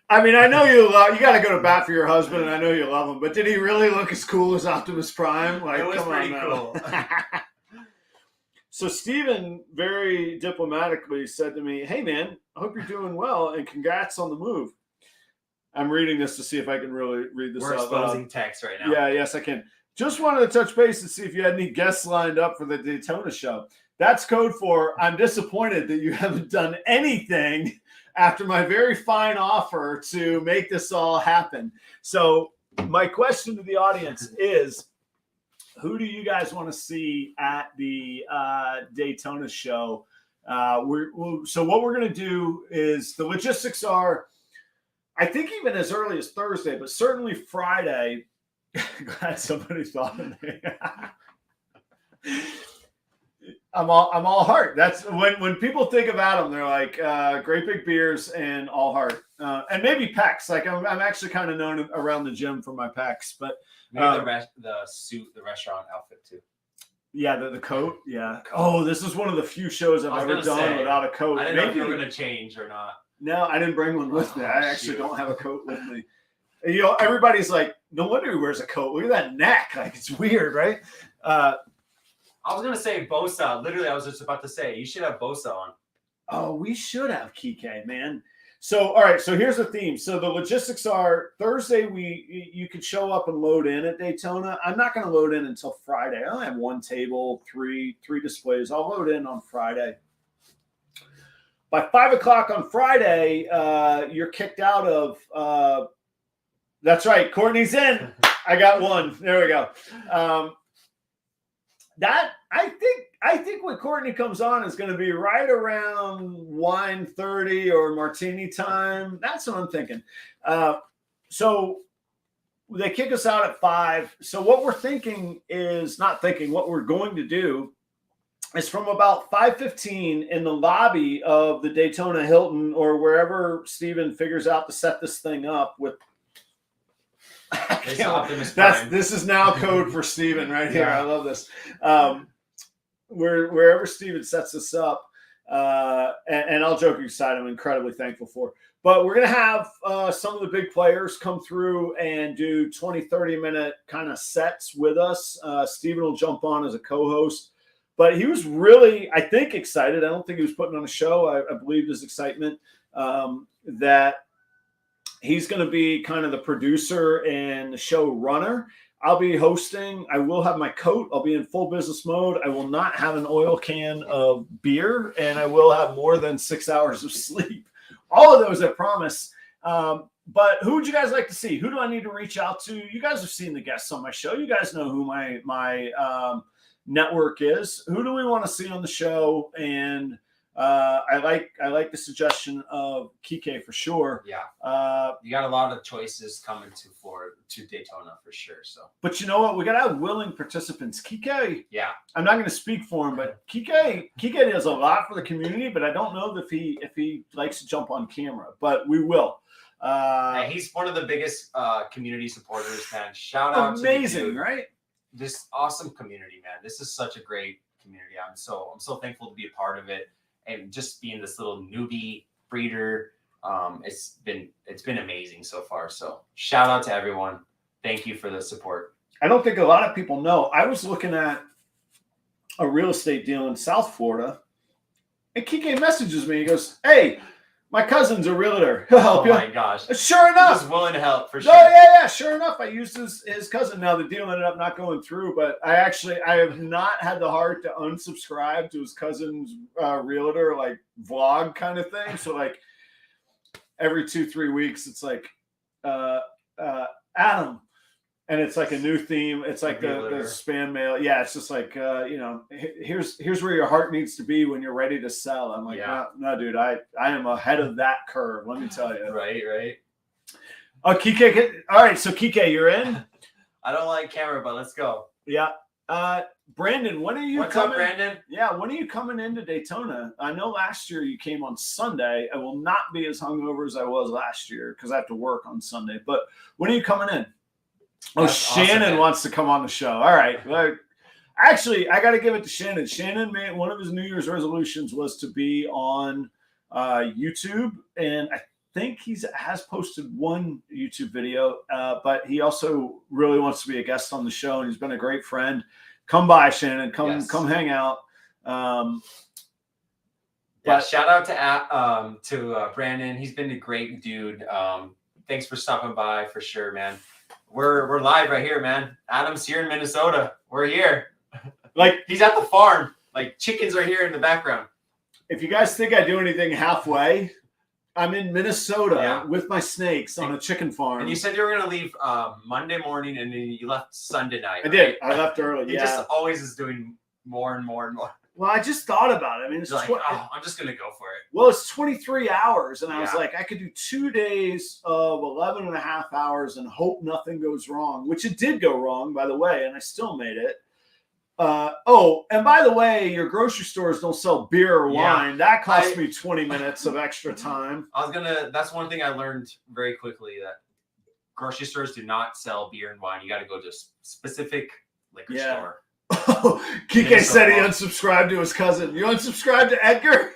I mean, I know you got to go to bat for your husband, and I know you love him, but did he really look as cool as Optimus Prime? Like, it was pretty cool. So Steven very diplomatically said to me, hey, man, I hope you're doing well, and congrats on the move. I'm reading this to see if I can really read this out. We're exposing text right now. Yeah, yes, I can. Just wanted to touch base and see if you had any guests lined up for the Daytona show. That's code for I'm disappointed that you haven't done anything after my very fine offer to make this all happen. So my question to the audience is, who do you guys want to see at the Daytona show? So what we're going to do is the logistics are, I think even as early as Thursday, but certainly Friday. Glad somebody thought of me. I'm all heart. That's when people think of Adam, they're like great big beers and all heart, and maybe pecs. Like I'm actually kind of known around the gym for my pecs, but maybe the suit, the restaurant outfit too. Yeah, the coat. Yeah. Oh, this is one of the few shows I've ever done without a coat. I didn't know if you were going to change or not. No, I didn't bring one with me. I actually don't have a coat with me. You know, everybody's like, no wonder he wears a coat. Look at that neck. Like, it's weird, right? I was going to say Bosa. Literally, I was just about to say, you should have Bosa on. Oh, we should have Kike, man. So, all right. So here's the theme. So the logistics are Thursday. You could show up and load in at Daytona. I'm not going to load in until Friday. I only have one table, three displays. I'll load in on Friday. by 5 o'clock on Friday, you're kicked out of. That's right, Courtney's in. I got one. There we go. That I think when Courtney comes on is going to be right around wine 30 or martini time. That's what I'm thinking. So they kick us out at 5. So what we're thinking is what we're going to do is from about 5:15 in the lobby of the Daytona Hilton or wherever Steven figures out to set this thing up with. This is now code for Steven right here. I love this. Wherever Steven sets this up, and I'll joke aside, I'm incredibly thankful for. But we're going to have some of the big players come through and do 20, 30-minute kind of sets with us. Steven will jump on as a co-host. But he was really, I think, excited. I don't think he was putting on a show. I believe his excitement that he's going to be kind of the producer and the show runner. I'll be hosting. I will have my coat. I'll be in full business mode. I will not have an oil can of beer, and I will have more than 6 hours of sleep. All of those, I promise. But who would you guys like to see? Who do I need to reach out to? You guys have seen the guests on my show. You guys know who my network is. Who do we want to see on the show? And I like the suggestion of Kike for sure. Yeah. You got a lot of choices coming to Daytona for sure. So, but you know what? We got to have willing participants. Kike. Yeah. I'm not going to speak for him, but Kike does a lot for the community, but I don't know if he likes to jump on camera, but we will. He's one of the biggest community supporters, man. Shout out amazing, to the dude. Right? This awesome community, man. This is such a great community. I'm so thankful to be a part of it. And just being this little newbie breeder, it's been amazing so far. So shout out to everyone. Thank you for the support. I don't think a lot of people know. I was looking at a real estate deal in South Florida, and Kike messages me. He goes, "Hey, my cousin's a realtor. He'll help you." Oh my gosh! Sure enough, he was willing to help for sure. Oh yeah. Sure enough, I used his cousin. Now the deal ended up not going through, but I have not had the heart to unsubscribe to his cousin's realtor like vlog kind of thing. So like every 2-3 weeks, it's like Adam, and it's like a new theme. It's like the spam mail. Yeah, it's just like here's where your heart needs to be when you're ready to sell. I'm like, no, dude, I am ahead of that curve. Let me tell you. Right. Oh, Kike. All right, so Kike, you're in. I don't like camera, but let's go. Yeah. Brandon, when are you What's coming? Up, Brandon? Yeah, when are you coming into Daytona? I know last year you came on Sunday. I will not be as hungover as I was last year because I have to work on Sunday. But when are you coming in? Oh, that's Shannon awesome, wants to come on the show. All right. Well, actually, I got to give it to Shannon. Shannon made one of his New Year's resolutions was to be on YouTube, and I think he has posted one YouTube video, but he also really wants to be a guest on the show, and he's been a great friend. Come by, Shannon. Come hang out. Shout out to Brandon. He's been a great dude. Thanks for stopping by for sure, man. We're live right here, man. Adam's here in Minnesota. We're here. Like he's at the farm. Like chickens are here in the background. If you guys think I do anything halfway, I'm in Minnesota with my snakes on a chicken farm. And you said you were gonna leave Monday morning, and then you left Sunday night. I did. I left early. He just always is doing more and more and more. Well, I just thought about it. I mean, it's like, I'm just going to go for it. Well, it's 23 hours. And I was like, I could do 2 days of 11 and a half hours and hope nothing goes wrong, which it did go wrong, by the way, and I still made it. And by the way, your grocery stores don't sell beer or wine. That cost me 20 minutes of extra time. That's one thing I learned very quickly, that grocery stores do not sell beer and wine. You got to go to a specific liquor store. Kike said he unsubscribed to his cousin. You unsubscribed to Edgar?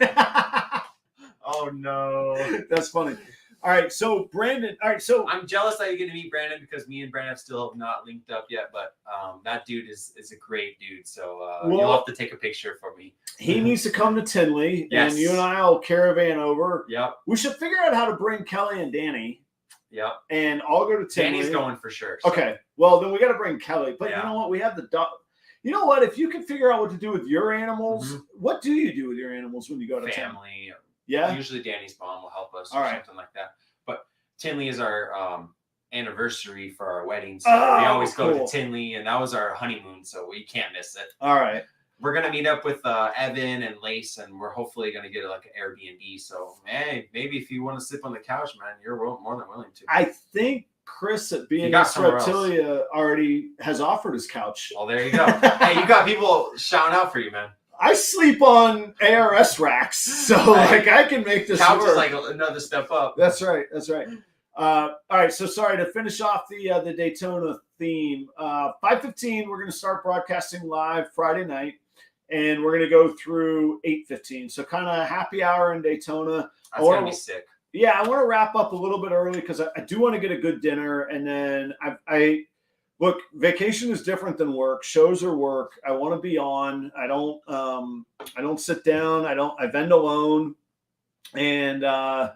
Oh, no. That's funny. All right, so Brandon. All right, so I'm jealous that you're going to meet Brandon because me and Brandon still have not linked up yet. But that dude is a great dude. So you'll have to take a picture for me. He needs to come to Tinley, and you and I will caravan over. Yep. We should figure out how to bring Kelly and Danny. Yep. And I'll go to Tinley. Danny's going for sure. So. Okay. Well, then we got to bring Kelly. But you know what? We have the dog. You know what? If you can figure out what to do with your animals, what do you do with your animals when you go to family? Yeah. Usually Danny's mom will help us All or right. something like that. But Tinley is our anniversary for our wedding. So we Oh, always go cool. to Tinley, and that was our honeymoon, so we can't miss it. All right. We're gonna meet up with Evan and Lace, and we're hopefully gonna get like an Airbnb. So, hey, maybe if you want to sleep on the couch, man, you're more than willing to. I think Chris at B and got S somewhere else. Reptilia already has offered his couch. Oh, there you go. Hey, you got people shouting out for you, man. I sleep on ARS racks, so like I can make this Couch work. is like another step up. That's right. That's right. All right. So sorry to finish off the Daytona theme. 5:15, we're going to start broadcasting live Friday night, and we're going to go through 8:15. So kind of happy hour in Daytona. That's gonna be sick. Yeah, I want to wrap up a little bit early because I do want to get a good dinner, and then I look. Vacation is different than work. Shows are work. I want to be on. I don't sit down. I vend alone, and I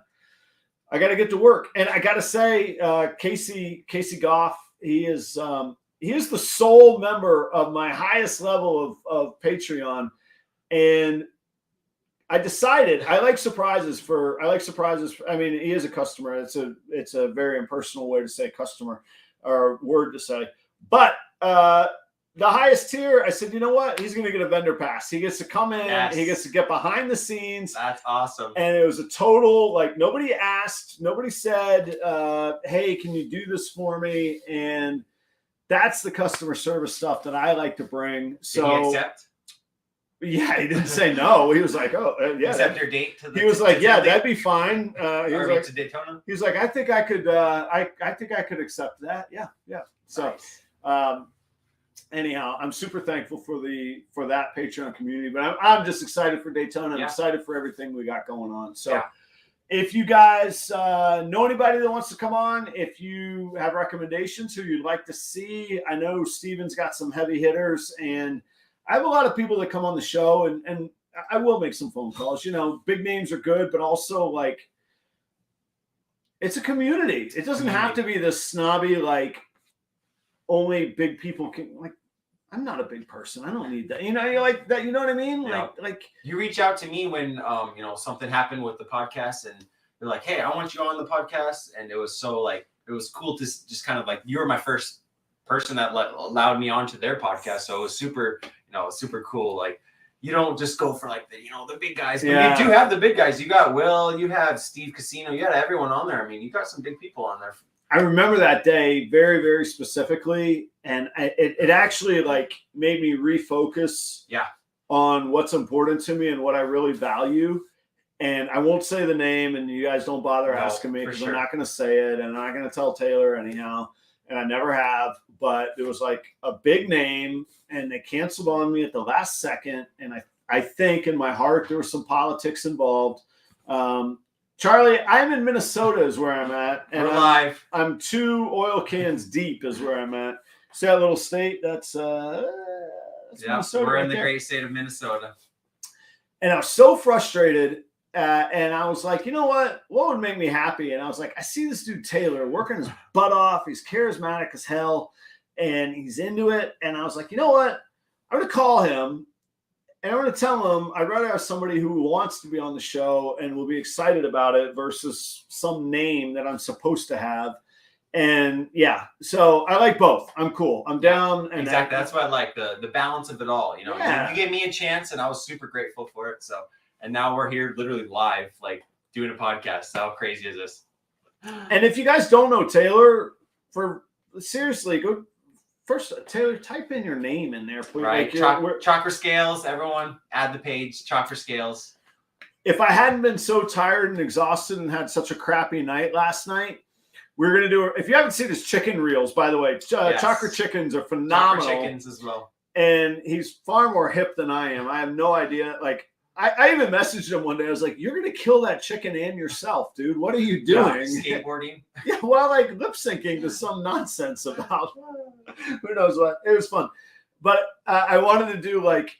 got to get to work. And I got to say, Casey Goff, he is the sole member of my highest level of Patreon, and I decided I like surprises. I mean, he is a customer. It's a very impersonal way to say customer or word to say. But the highest tier, I said, you know what? He's going to get a vendor pass. He gets to come in. Yes. He gets to get behind the scenes. That's awesome. And it was a total, like, nobody asked. Nobody said, hey, can you do this for me? And that's the customer service stuff that I like to bring. So, did he accept? Yeah, he didn't say no. He was like, "Oh, yeah." Accept your date to the. He was like, "Yeah, that'd be fine." He was like, to Daytona. He's like, "I think I could. I think I could accept that." Yeah. So, nice. Anyhow, I'm super thankful for that Patreon community, but I'm just excited for Daytona. I'm excited for everything we got going on. So, if you guys know anybody that wants to come on, if you have recommendations who you'd like to see, I know Steven's got some heavy hitters, and I have a lot of people that come on the show, and I will make some phone calls. You know, big names are good, but also, like, it's a community. It doesn't have to be this snobby, like, only big people can, like, I'm not a big person. I don't need that. You know, you're like that. You know what I mean? Yeah. Like you reach out to me when, something happened with the podcast, and you're like, hey, I want you on the podcast. And it was so, like, it was cool to just kind of, like, you were my first person that allowed me onto their podcast. So it was super cool. Like, you don't just go for, like, the big guys, but you do have the big guys. You got Will, you have Steve Casino, you got everyone on there. I mean, you got some big people on there. I remember that day very, very specifically, and it actually, like, made me refocus on what's important to me and what I really value. And I won't say the name, and you guys don't bother asking me because I'm not going to say it, and I'm not going to tell Taylor anyhow, and I never have. But there was, like, a big name, and they canceled on me at the last second, and I think in my heart there was some politics involved. Charlie, I'm in Minnesota is where I'm at. And we're live. I'm 2 oil cans deep is where I'm at. See that little state? That's Minnesota. We're in the great state of Minnesota. And I was so frustrated. And I was like, you know what? What would make me happy? And I was like, I see this dude Taylor working his butt off. He's charismatic as hell. And he's into it. And I was like, you know what? I'm going to call him. And I'm going to tell him I'd rather have somebody who wants to be on the show and will be excited about it versus some name that I'm supposed to have. And so I like both. I'm cool. I'm down. And exactly. That's what I like, the balance of it all. You gave me a chance, and I was super grateful for it. So, and now we're here literally live, like, doing a podcast. How crazy is this? And if you guys don't know Taylor, seriously, go. First, Taylor, type in your name in there, please. Right. Chakra Scales, everyone, add the page, Chakra Scales. If I hadn't been so tired and exhausted and had such a crappy night last night, we're going to do if you haven't seen his chicken reels, by the way, Chakra Chickens are phenomenal. Chakra Chickens as well. And he's far more hip than I am. I have no idea. Like, I even messaged him one day. I was like, you're going to kill that chicken and yourself, dude. What are you doing? Skateboarding. Yeah, well, like, lip syncing to some nonsense about who knows what. It was fun. But I wanted to do, like,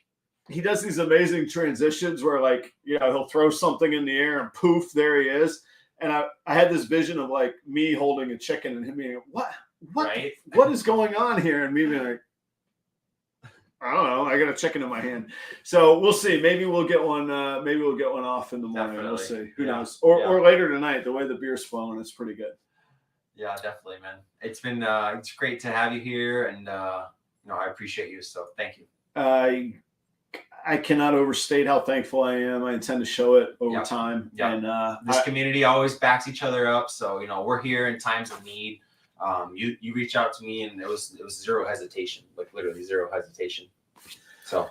he does these amazing transitions where, like, he'll throw something in the air and poof, there he is. And I had this vision of, like, me holding a chicken and him being, what is going on here? And me being like, I don't know. I got a chicken in my hand, so we'll see. Maybe we'll get one. Maybe we'll get one off in the morning. Definitely. We'll see. Who Yeah. knows? Or later tonight. The way the beer's flowing, it's pretty good. Yeah, definitely, man. It's been it's great to have you here, and I appreciate you. So thank you. I cannot overstate how thankful I am. I intend to show it over time. Yeah. And this community always backs each other up. So we're here in times of need. You reach out to me, and it was zero hesitation, like literally zero hesitation. So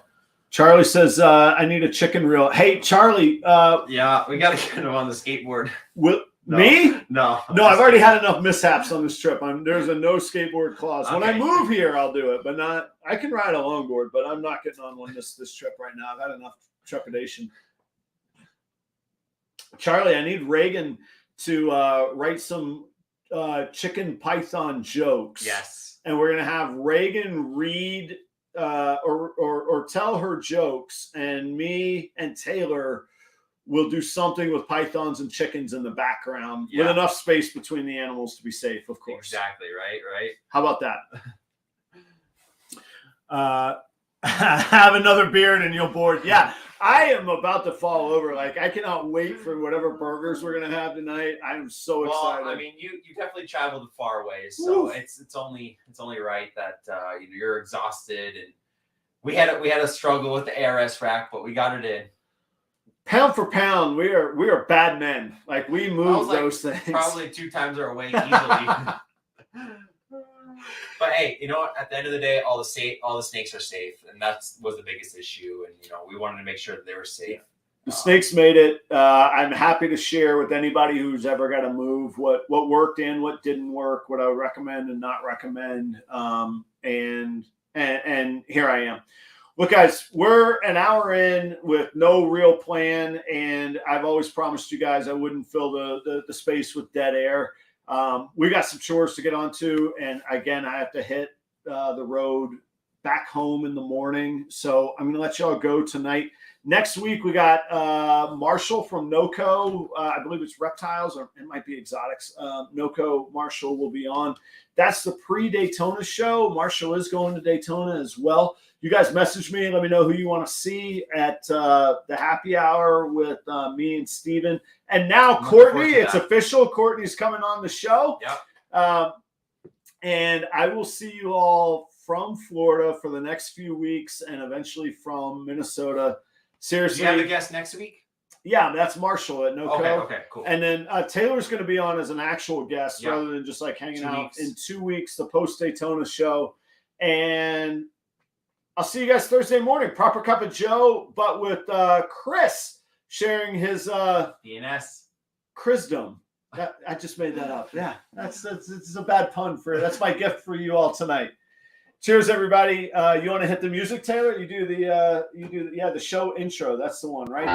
Charlie says, I need a chicken reel. Hey, Charlie. Yeah, we got to get him on the skateboard. Me? No, I've already had enough mishaps on this trip. There's a no skateboard clause. Okay. When I move here, I'll do it, but not. I can ride a longboard, but I'm not getting on one this trip right now. I've had enough trepidation. Charlie, I need Reagan to write some chicken python jokes. Yes, and we're gonna have Reagan read or tell her jokes, and me and Taylor will do something with pythons and chickens in the background with enough space between the animals to be safe, of course. Exactly, right. How about that? Have another beer and you'll board. Yeah, I am about to fall over. Like, I cannot wait for whatever burgers we're gonna have tonight. I am so excited. I mean, you definitely traveled far ways, so it's only right that you're exhausted, and we had a struggle with the ARS rack, but we got it in. Pound for pound, we are bad men. Like, we move those things. Probably 2 times our weight easily. But hey, at the end of the day, all the snakes are safe, and was the biggest issue. And we wanted to make sure that they were safe. The snakes made it. I'm happy to share with anybody who's ever got to move what worked and what didn't work, what I would recommend and not recommend. And here I am. Look, guys, we're an hour in with no real plan, and I've always promised you guys I wouldn't fill the space with dead air. We got some chores to get onto, and again, I have to hit the road back home in the morning, so I'm going to let y'all go tonight. Next week, we got Marshall from NOCO. I believe it's reptiles, or it might be exotics. NOCO Marshall will be on. That's the pre-Daytona show. Marshall is going to Daytona as well. You guys message me and let me know who you want to see at the happy hour with me and Steven. And now Courtney, it's official. Courtney's coming on the show. Yep. And I will see you all from Florida for the next few weeks, and eventually from Minnesota. Seriously. Do you have a guest next week? Yeah, that's Marshall at NOCO. Okay, cool. And then Taylor's going to be on as an actual guest rather than just like hanging out in 2 weeks, the post-Daytona show. And I'll see you guys Thursday morning. Proper Cup of Joe, but with Chris sharing his B and S Chrisdom. I just made that up. Yeah, that's a bad pun that's my gift for you all tonight. Cheers, everybody. You want to hit the music, Taylor? You do the show intro. That's the one, right?